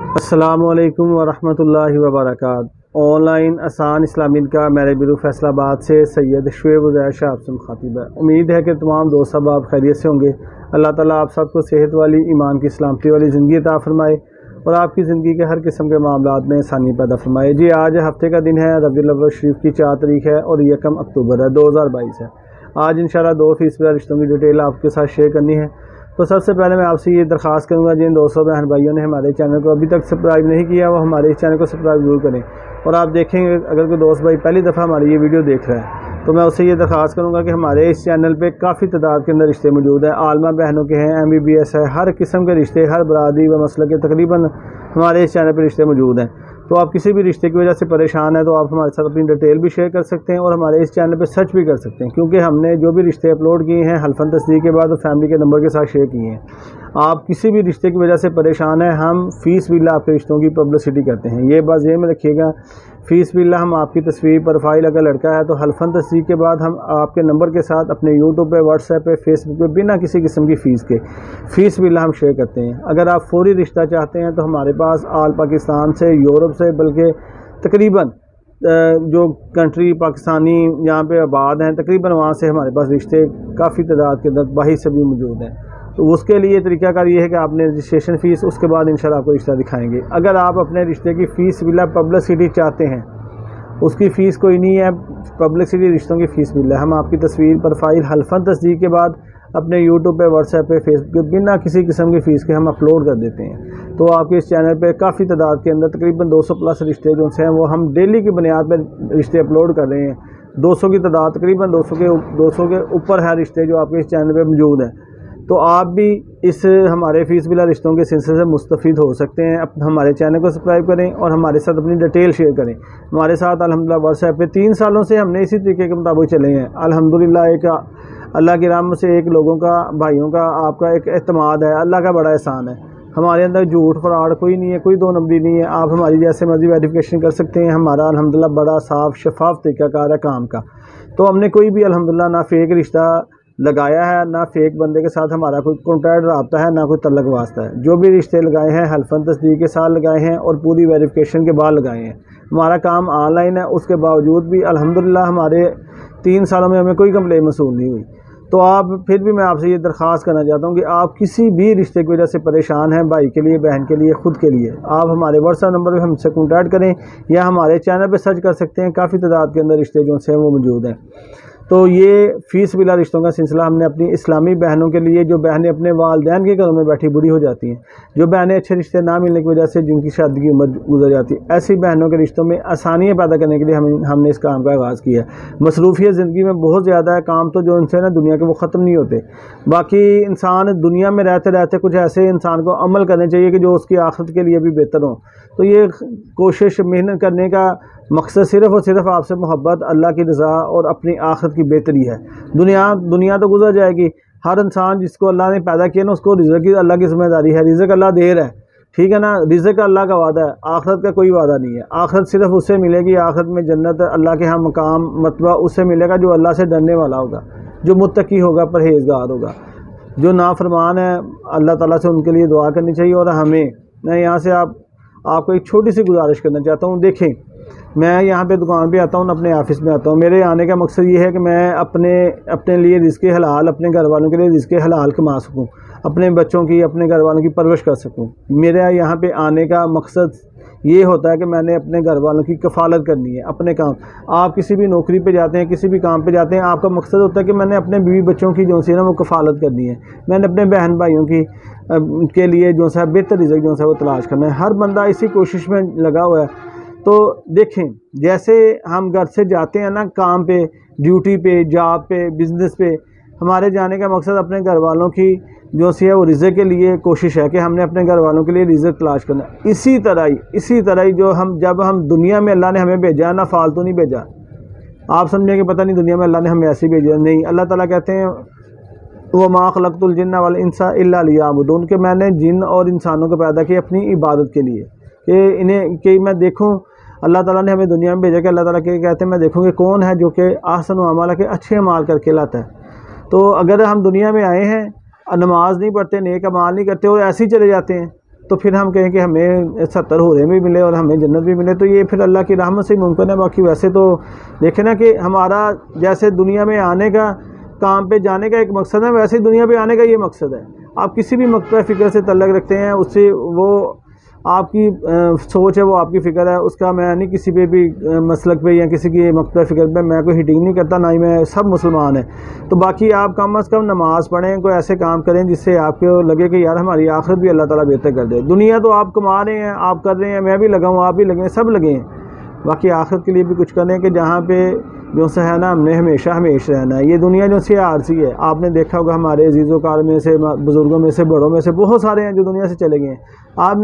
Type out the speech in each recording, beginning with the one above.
अस्सलामुअलैकुम वरहमतुल्लाहि वबरकातुहू। ऑनलाइन आसान इस्लामी का मेरे बिरु फैसलाबाद से सैयद शुएब उज़ैर शाह आपसे मुखातिब है। उम्मीद है कि तमाम दोस्त सब आप खैरियत से होंगे। अल्लाह ताला आप सबको सेहत वाली, ईमान की सलामती वाली ज़िंदगी अता फरमाए और आपकी ज़िंदगी के हर किस्म के मामलात में आसानी पैदा फरमाए। जी, आज हफ्ते का दिन है, रबीउल अव्वल शरीफ की 4 तारीख है और 1 अक्टूबर है 2022 है। आज इंशाल्लाह 2% रिश्तों की डिटेल आपके साथ शेयर करनी है। तो सबसे पहले मैं आपसे ये दरख्वास्त करूँगा, जिन दोस्तों बहन भाइयों ने हमारे चैनल को अभी तक सब्सक्राइब नहीं किया वो हमारे इस चैनल को सब्सक्राइब जरूर करें। और आप देखेंगे अगर कोई दोस्त भाई पहली दफ़ा हमारी ये वीडियो देख रहा है तो मैं उससे ये दरख्वास्त करूँगा कि हमारे इस चैनल पे काफ़ी तादाद के अंदर रिश्ते मौजूद हैं। आलमा बहनों के हैं, MBBS है, हर किस्म के रिश्ते, हर बरादरी व मसलक के तकरीबन हमारे इस चैनल पर रिश्ते मौजूद हैं। तो आप किसी भी रिश्ते की वजह से परेशान हैं तो आप हमारे साथ अपनी डिटेल भी शेयर कर सकते हैं और हमारे इस चैनल पे सर्च भी कर सकते हैं, क्योंकि हमने जो भी रिश्ते अपलोड किए हैं हल्फन तस्दीक के बाद फैमिली के नंबर के साथ शेयर किए हैं। आप किसी भी रिश्ते की वजह से परेशान हैं, हम फ़ीस बिल्ला आपके रिश्तों की पब्लिसिटी करते हैं। ये बात ये में रखिएगा, फ़ीस बिल्ला हम आपकी तस्वीर प्रोफाइल अगर लड़का है तो हल्फन तस्दीक के बाद हम आपके नंबर के साथ अपने यूट्यूब पे, व्हाट्सएप पे, फेसबुक पे बिना किसी किस्म की फ़ीस के फ़ीस बिल्ला हम शेयर करते हैं। अगर आप फौरी रिश्ता चाहते हैं तो हमारे पास आल पाकिस्तान से, यूरोप से, बल्कि तकरीबन जो कंट्री पाकिस्तानी यहाँ पे आबाद हैं तकरीबन वहाँ से हमारे पास रिश्ते काफ़ी तादाद के अंदर बाहर से भी मौजूद हैं। तो उसके लिए तरीकाकार ये है कि आपने रजिस्ट्रेशन फ़ीस, उसके बाद इंशाल्लाह आपको रिश्ता दिखाएंगे। अगर आप अपने रिश्ते की फ़ीस बिल्ला पब्लिसिटी चाहते हैं, उसकी फ़ीस कोई नहीं है, पब्लिसिटी रिश्तों की फ़ीस बिल्ला हम आपकी तस्वीर प्रोफाइल हल्फन तस्दीक के बाद अपने यूट्यूब पे, व्हाट्सएप पे, फेसबुक पे बिना किसी किस्म की फ़ीस के हम अपलोड कर देते हैं। तो आपके इस चैनल पे काफ़ी तादाद के अंदर तकरीबन 200 प्लस रिश्ते जो हैं वो हम डेली की बुनियाद पर रिश्ते अपलोड कर रहे हैं। 200 की तादाद, तकरीबन 200 के ऊपर है रिश्ते जो आपके इस चैनल पे मौजूद हैं। तो आप भी इस हमारे फ़ीस बिला रिश्तों के सिलसिले से मुस्तफ़ीद हो सकते हैं। हमारे चैनल को सब्सक्राइब करें और हमारे साथ अपनी डिटेल शेयर करें। हमारे साथ अल्हम्दुलिल्लाह व्हाट्सएप पे 3 सालों से हमने इसी तरीके के मुताबिक चले हैं। अल्हम्दुलिल्लाह एक अल्लाह की रहमत से एक लोगों का, भाइयों का, आपका एक एतमाद है, अल्लाह का बड़ा एहसान है। हमारे अंदर झूठ फ्रॉड कोई नहीं है, कोई 2 नंबरी नहीं है। आप हमारी जैसे मर्जी वेरिफिकेशन कर सकते हैं। हमारा अल्हम्दुलिल्लाह बड़ा साफ़ शफाफ तरीक़ाकार है काम का। तो हमने कोई भी अल्हम्दुलिल्लाह ना फ़ेक रिश्ता लगाया है, ना फेक बंदे के साथ हमारा कोई कॉन्टैक्ट रब्ता है, ना कोई तल्लक वास्ता है। जो भी रिश्ते लगाए हैं हल्फन तस्दीक के साथ लगाए हैं और पूरी वेरिफिकेशन के बाद लगाए हैं। हमारा काम ऑनलाइन है, उसके बावजूद भी अल्हम्दुलिल्लाह हमारे 3 सालों में हमें कोई कंप्लेंट मसूल नहीं हुई। तो आप फिर भी मैं आपसे ये दरख्वास्त करना चाहता हूँ कि आप किसी भी रिश्ते की वजह से परेशान हैं, भाई के लिए, बहन के लिए, ख़ुद के लिए, आप हमारे व्हाट्सएप नंबर पर हमसे कॉन्टैक्ट करें या हमारे चैनल पर सर्च कर सकते हैं। काफ़ी तादाद के अंदर रिश्ते जो हैं वो मौजूद हैं। तो ये फ़ीस बिला रिश्तों का सिलसिला हमने अपनी इस्लामी बहनों के लिए, जो बहनें अपने वालिदैन के घरों में बैठी बूढ़ी हो जाती हैं, जो बहनें अच्छे रिश्ते ना मिलने की वजह से जिनकी शादी की उम्र गुजर जाती है, ऐसी बहनों के रिश्तों में आसानियाँ पैदा करने के लिए हमने इस काम का आगाज़ किया है। मसरूफ़ियत ज़िंदगी में बहुत ज़्यादा है, काम तो जो इनसे ना दुनिया के वो ख़त्म नहीं होते। बाकी इंसान दुनिया में रहते रहते कुछ ऐसे इंसान को अमल करने चाहिए कि जो उसकी आखिरत के लिए भी बेहतर हो। तो ये कोशिश, मेहनत करने का मकसद सिर्फ़ और सिर्फ आपसे मोहब्बत, अल्लाह की रज़ा और अपनी आखिरत की बेहतरी है। दुनिया तो गुजर जाएगी। हर इंसान जिसको अल्लाह ने पैदा किया ना, उसको रिज़्क़ की अल्लाह की ज़िम्मेदारी है। रिज़्क़ अल्लाह दे रहा है, ठीक है ना। रिज़्क़ अल्लाह का वादा है, आखिरत का कोई वादा नहीं है। आखिरत सिर्फ उससे मिलेगी, आखिरत में जन्नत, अल्लाह के यहाँ मकाम, मतबा उससे मिलेगा जो अल्लाह से डरने वाला होगा, जो मुत्तकी होगा, परहेज़गार होगा। जो नाफरमान है, अल्लाह ताला से उनके लिए दुआ करनी चाहिए। और हमें, मैं यहाँ से आपको एक छोटी सी गुजारिश करना चाहता हूँ। देखें, मैं यहाँ पे दुकान पे आता हूँ, अपने ऑफिस में आता हूँ। मेरे आने का मकसद ये है कि मैं अपने लिए रिज़्क़ हलाल, अपने घर वालों के लिए रिज़्क़ हलाल कमा सकूँ, अपने बच्चों की, अपने घर वालों की परवरिश कर सकूँ। मेरा यहाँ पे आने का मकसद ये होता है कि मैंने अपने घर वालों की कफ़ालत करनी है, अपने काम। आप किसी भी नौकरी पे जाते हैं, किसी भी काम पे जाते हैं, आपका मकसद होता है कि मैंने अपने बीवी बच्चों की जो सी ना वो कफ़ालत करनी है। मैंने अपने बहन भाइयों की के लिए जो सा बेहतर रिज़्क़ जो सा वो तलाश करना है। हर बंदा इसी कोशिश में लगा हुआ है। तो देखें, जैसे हम घर से जाते हैं ना काम पे, ड्यूटी पे, जॉब पे, बिज़नेस पे, हमारे जाने का मकसद अपने घर वालों की जो सी है वो रिज़्क़ के लिए कोशिश है कि हमने अपने घर वालों के लिए रिज़्क़ तलाश करना है। इसी तरह ही जो जब हम दुनिया में अल्लाह ने हमें भेजा ना, फालतू नहीं भेजा। आप समझेंगे पता नहीं दुनिया में अल्लाह ने हमें ऐसे भेजा, नहीं। अल्लाह ताला कहते हैं वो मा खलक़तुल जिन्ना वल इंसा इल्ला लियअबुदून, कि मैंने जिन और इंसानों को पैदा किया अपनी इबादत के लिए, कि मैं देखूँ। अल्लाह ताला ने हमें दुनिया में भेजा कि अल्लाह ताला के कहते हैं मैं देखूँगी कौन है जो कि ahsan अमाल के अच्छे अमाल करके लाता है। तो अगर हम दुनिया में आए हैं, नमाज नहीं पढ़ते, नेक अमाल नहीं करते और ऐसे ही चले जाते हैं, तो फिर हम कहें कि हमें 70 हूरें भी मिले और हमें जन्नत भी मिले, तो ये फिर अल्लाह की रहमत से ही मुमकिन है। बाकी वैसे तो देखें ना कि हमारा जैसे दुनिया में आने का, काम पे जाने का एक मकसद है, वैसे ही दुनिया पे आने का ये मकसद है। आप किसी भी मकसद फ़िक्र से तल्लक रखते हैं, उससे वो आपकी सोच है, वो आपकी फ़िक्र है, उसका मैं नहीं किसी पे भी मसलक पे या किसी की मकसद फ़िक्र पे मैं कोई हिटिंग नहीं करता, ना ही मैं, सब मुसलमान हैं। तो बाकी आप कम अज़ कम नमाज़ पढ़ें, कोई ऐसे काम करें जिससे आपको लगे कि यार हमारी आखिरत भी अल्लाह ताला बेहतर कर दे। दुनिया तो आप कमा रहे हैं, आप कर रहे हैं, मैं भी लगा हूँ, आप भी लगे हैं, सब लगे हैं, बाकी आखिरत के लिए भी कुछ करें कि जहाँ पे जो से है ना हमने हमेशा रहना है। ये दुनिया जो सी आरसी है, आपने देखा होगा हमारे अजीज़ों कार में से, बुज़ुर्गों में से, बड़ों में से बहुत सारे हैं जो दुनिया से चले गए हैं।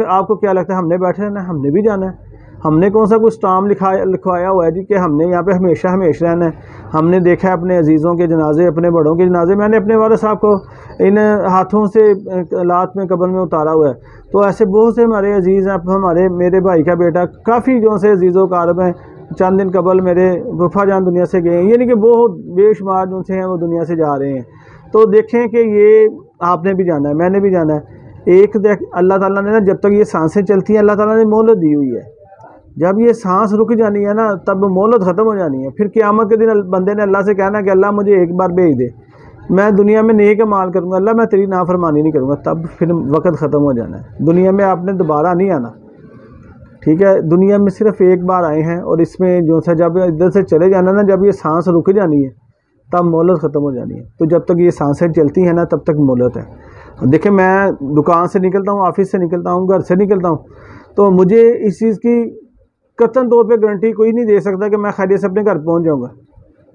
आपको क्या लगता है हमने बैठे रहना है? हमने भी जाना है। हमने कौन सा कुछ स्टाम्प लिखवाया हुआ है जी कि हमने यहाँ पे हमेशा रहना है? हमने देखा है अपने अजीज़ों के जनाजे, अपने बड़ों के जनाजे, मैंने अपने वाले साहब को इन हाथों से लात में कब्र में उतारा हुआ है। तो ऐसे बहुत से हमारे अजीज़ हैं। हमारे मेरे भाई का बेटा काफ़ी जो से अजीज़ों कार में चंद दिन कबल मेरे वफा जान दुनिया से गए हैं, यानी कि बहुत बेशुमार जो से हैं वो दुनिया से जा रहे हैं। तो देखें कि ये आपने भी जाना है, मैंने भी जाना है। एक अल्लाह ताला ने ना, जब तक ये सांसें चलती हैं अल्लाह ताला ने मोहलत दी हुई है। जब ये सांस रुक जानी है ना, तब मोहलत ख़त्म हो जानी है। फिर क़यामत के दिन बंदे ने अल्लाह से कहना कि अल्लाह मुझे एक बार भेज दे, मैं दुनिया में नेक अमाल करूँगा, अल्लाह मैं तेरी नाफरमानी नहीं करूँगा। तब फिर वक़्त ख़त्म हो जाना है। दुनिया में आपने दोबारा नहीं आना, ठीक है? दुनिया में सिर्फ एक बार आए हैं, और इसमें जो सा जब इधर से चले जाना ना, जब ये सांस रुक जानी है तब मोहलत ख़त्म हो जानी है। तो जब तक ये सांसें चलती हैं ना, तब तक मोहलत है। देखिए, मैं दुकान से निकलता हूँ, ऑफिस से निकलता हूँ, घर से निकलता हूँ, तो मुझे इस चीज़ की कतई तौर पे गारंटी कोई नहीं दे सकता कि मैं खैरियत से अपने घर पहुँच जाऊँगा,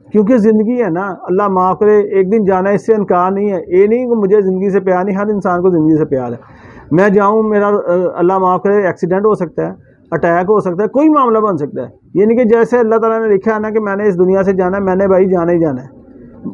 क्योंकि ज़िंदगी है ना, अल्लाह माफ़ करे, एक दिन जाना है, इससे इनकार नहीं है। ये नहीं कि मुझे ज़िंदगी से प्यार नहीं, हर इंसान को ज़िंदगी से प्यार है। मैं जाऊँ, मेरा अल्लाह माफ़ करे एक्सीडेंट हो सकता है, अटैक हो सकता है, कोई मामला बन सकता है। ये नहीं कि जैसे अल्लाह ताला ने लिखा है ना कि मैंने इस दुनिया से जाना है, मैंने भाई जाना ही जाना है।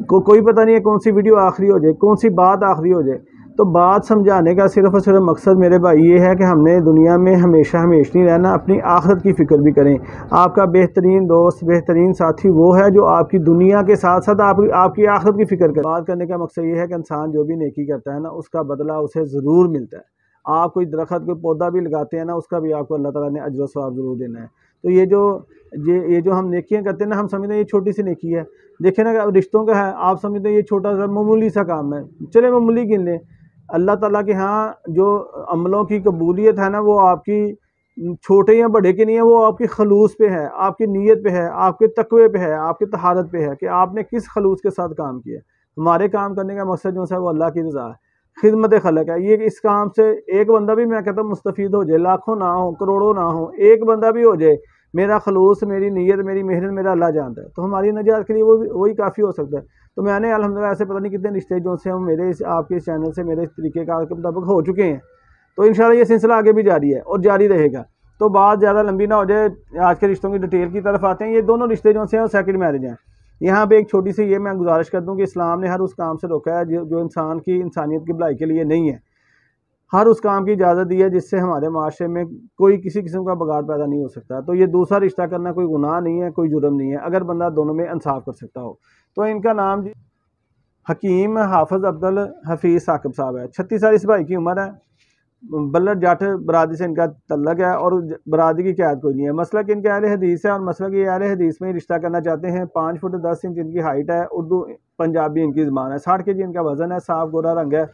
कोई पता नहीं है कौन सी वीडियो आखिरी हो जाए, कौन सी बात आखिरी हो जाए। तो बात समझाने का सिर्फ और सिर्फ मकसद मेरे भाई ये है कि हमने दुनिया में हमेशा नहीं रहना, अपनी आखिरत की फ़िक्र भी करें। आपका बेहतरीन दोस्त, बेहतरीन साथी वो है जो आपकी दुनिया के साथ साथ आपकी आखिरत की फ़िक्र करे। बात करने का मकसद ये है कि इंसान जो भी नेकी करता है ना, उसका बदला उसे ज़रूर मिलता है। आप कोई दरख्त, कोई पौधा भी लगाते हैं ना, उसका भी आपको अल्लाह ताला ने अजर व सवाब ज़रूर देना है। तो ये जो हम नेकियां करते हैं ना, हम समझते हैं ये छोटी सी नेकी है। देखें ना, रिश्तों का है, आप समझते हैं ये छोटा सा मामूली सा काम है, चले मामूली गिन लें। अल्लाह ताला के यहाँ जो अमलों की कबूलियत है ना, वो आपकी छोटे या बड़े की नहीं है, वो आपकी खलूस पे है, आपकी नीयत पे है, आपके तकवे पे है, आपकी तहारत पे है कि आपने किस खलूस के साथ काम किया। हमारे काम करने का मकसद जो है वो अल्लाह की रज़ा है, खिदमत खलक है। ये इस काम से एक बंदा भी, मैं कहता हूँ, मुस्तफ़ीद हो जाए, लाखों ना हो, करोड़ों ना हो, एक बंदा भी हो जाए, मेरा खलूस, मेरी नीयत, मेरी मेहनत, मेरा अल्लाह जानता है, तो हमारी नजात के लिए वही काफ़ी हो सकता है। तो मैंने अल्हम्दुलिल्लाह ऐसे पता नहीं कितने रिश्ते जो से हम मेरे आपके इस चैनल से, मेरे इस तरीक़ेकार के मुताबिक हो चुके हैं। तो इंशाल्लाह ये सिलसिला आगे भी जारी है और जारी रहेगा। तो बात ज़्यादा लंबी ना हो जाए, आज के रिश्तों की डिटेल की तरफ आते हैं। ये दोनों रिश्ते जो से सेकंड मैरिज हैं। यहाँ पे एक छोटी सी ये मैं गुजारिश कर दूँ कि इस्लाम ने हर उस काम से रोका है जो इंसान की, इंसानियत की भलाई के लिए नहीं है। हर उस काम की इजाज़त दी है जिससे हमारे माशरे में कोई किसी किस्म का बगाड़ पैदा नहीं हो सकता। तो ये दूसरा रिश्ता करना कोई गुनाह नहीं है, कोई जुर्म नहीं है, अगर बंदा दोनों में इंसाफ कर सकता हो। तो इनका नाम जी हकीम हाफिज़ अब्दुल हफीज़ साकिब साहब है। 36 साल इस भाई की उम्र है। बल्लर जाट बरादरी से इनका तल्लक है और बरादरी की क़याद कोई नहीं है। मसलक इनके अहले हदीस है और मसलक ये अहले हदीस में ही रिश्ता करना चाहते हैं। 5 फुट 10 इंच इनकी हाइट है। उर्दू पंजाबी इनकी ज़बान है। 60 kg इनका वज़न है। साफ गोरा रंग है।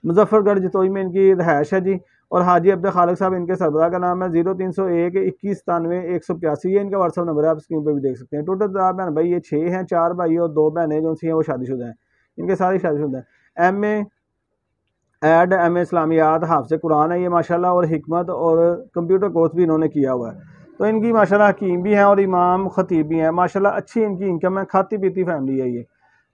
मुजफ्फरगढ़ जतोई में इनकी रहायश है जी। और हाजी अब्दुल खालिक साहब इनके सरबराह का नाम है। 0301 21 97 185 ये इनका व्हाट्सअप नंबर है, आप स्क्रीन पर भी देख सकते हैं। टोटल बहन भाई ये 6 हैं, 4 भाई और 2 बहनें जो सी हैं वो शादीशुदा हैं। इनके सारे शादीशुदा हैं। एम ए इस्लामियात हाफ़िज़ कुरान है ये माशाल्लाह, और हिकमत और कंप्यूटर कोर्स भी इन्होंने किया हुआ है। तो इनकी माशाल्लाह हकीम भी हैं और इमाम ख़तीब भी हैं। माशाल्लाह अच्छी इनकी इनकम है, खाती पीती फैमिली है ये।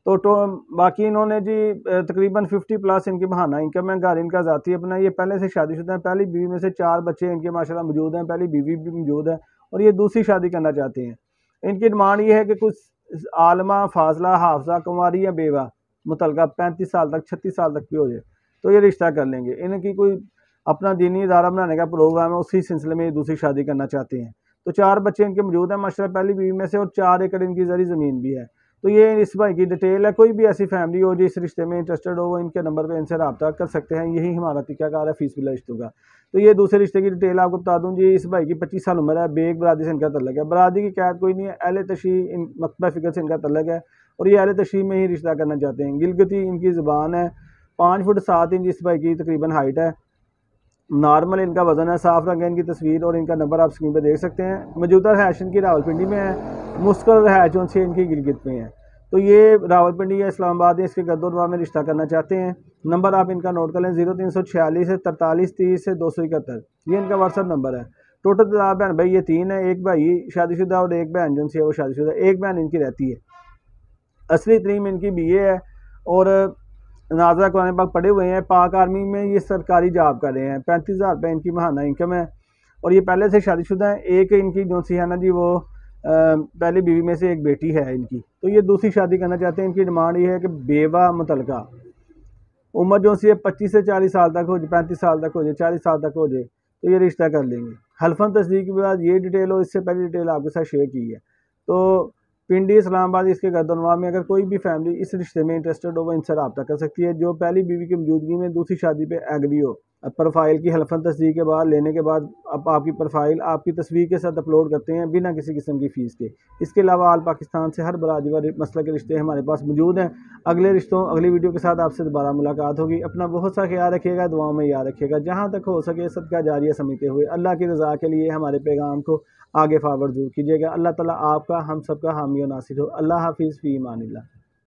तो बाकी इन्होंने जी तकरीबन 50+ इनकी बहाना इनकम है। घर इनका ज़ाती अपना, ये पहले से शादीशुदा हैं। पहली बीवी में से 4 बच्चे इनके माशाल्लाह मौजूद हैं। पहली बीवी भी मौजूद है और ये दूसरी शादी करना चाहते हैं। इनकी डिमांड ये है कि कुछ आलमा, फाजला, हाफजा, कुंवारी या बेवा मुतलका 35 साल तक, 36 साल तक भी हो जाए तो ये रिश्ता कर लेंगे। इनकी कोई अपना दीनी इदारा बनाने का प्रोग्राम है, उसी सिलसिले में ये दूसरी शादी करना चाहते हैं। तो 4 बच्चे इनके मौजूद हैं माशाल्लाह पहली बीवी में से, और 4 एकड़ इनकी ज़री ज़मीन भी है। तो ये इस भाई की डिटेल है। कोई भी ऐसी फैमिली हो जो इस रिश्ते में इंटरेस्टेड हो वो इनके नंबर पे इनसे रब्ता कर सकते हैं। यही हमारा तरीकाकार है फीस बिला रिश्तों का। तो ये दूसरे रिश्ते की डिटेल आपको बता दूं जी। इस भाई की 25 साल उम्र है, बेग बरादरी से इनका तल्लक है। बरादरी की कैद कोई नहीं है, अहले तशरी मकतबा फ़िक्र से इनका तल्लक है और ये अहले तशरी में ही रिश्ता करना चाहते हैं। गिलगिती इनकी ज़ुबान है। 5 फुट 7 इंच इस भाई की तकरीबन हाइट है। नॉर्मल इनका वजन है। साफ रंग है इनकी तस्वीर और इनका नंबर आप स्क्रीन पर देख सकते हैं। मौजूदा रहायश इनकी रावलपिंडी में है, मुस्कल रहायश जो से इनकी गिलगित में है। तो ये रावलपिंडी या इस्लामाबाद है, इसके गद्दोनवा में रिश्ता करना चाहते हैं। नंबर आप इनका नोट कर लें 0346 है 43 30 से 271, ये इनका व्हाट्सअप नंबर है। टोटल तादाद बहन भाई ये 3 है, एक भाई शादीशुदा और एक बहन जो है वो शादीशुदा, एक बहन इनकी रहती है। असली तरीम इनकी BA है और नाज़ा कुरान पाक पढ़े हुए हैं। पाक आर्मी में ये सरकारी जॉब कर रहे हैं। 35,000 रुपये इनकी महाना इनकम है और ये पहले से शादीशुदा है। एक इनकी जो सी है ना जी वो पहली बीवी में से एक बेटी है इनकी। तो ये दूसरी शादी करना चाहते हैं। इनकी डिमांड ये है कि बेवा मुतलका, उम्र जो सी है 25 से 40 साल तक हो जाए, 35 साल तक हो जाए, 40 साल तक हो जाए तो ये रिश्ता कर लेंगे। हल्फन तस्दीक के बाद ये डिटेल हो, इससे पहले डिटेल आपके साथ शेयर की है। तो पिंडी इस्लामाबाद इसके गर्दनवा में अगर कोई भी फैमिली इस रिश्ते में इंटरेस्टेड हो वो इनसे रब्ता कर सकती है। जो पहली बीवी की मौजूदगी में दूसरी शादी पे एग्री हो। अब प्रोफाइल की हल्फन तस्दीक के बाद लेने के बाद अब आपकी प्रोफाइल आपकी तस्वीर के साथ अपलोड करते हैं बिना किसी किस्म की फ़ीस के। इसके अलावा आल पाकिस्तान से हर बरादरी व मसला के रिश्ते हमारे पास मौजूद हैं। अगली वीडियो के साथ आपसे दोबारा मुलाकात होगी। अपना बहुत सा ख्याल रखिएगा, दुआओं में याद रखिएगा। जहाँ तक हो सके सदका जारिया समझते हुए अल्लाह की रज़ा के लिए हमारे पैगाम को आगे फॉरवर्ड जरूर कीजिएगा। अल्लाह ताला आपका हम सबका हामी और नासिर हो। अल्लाह हाफिज़ फ़ी अमानिल्लाह।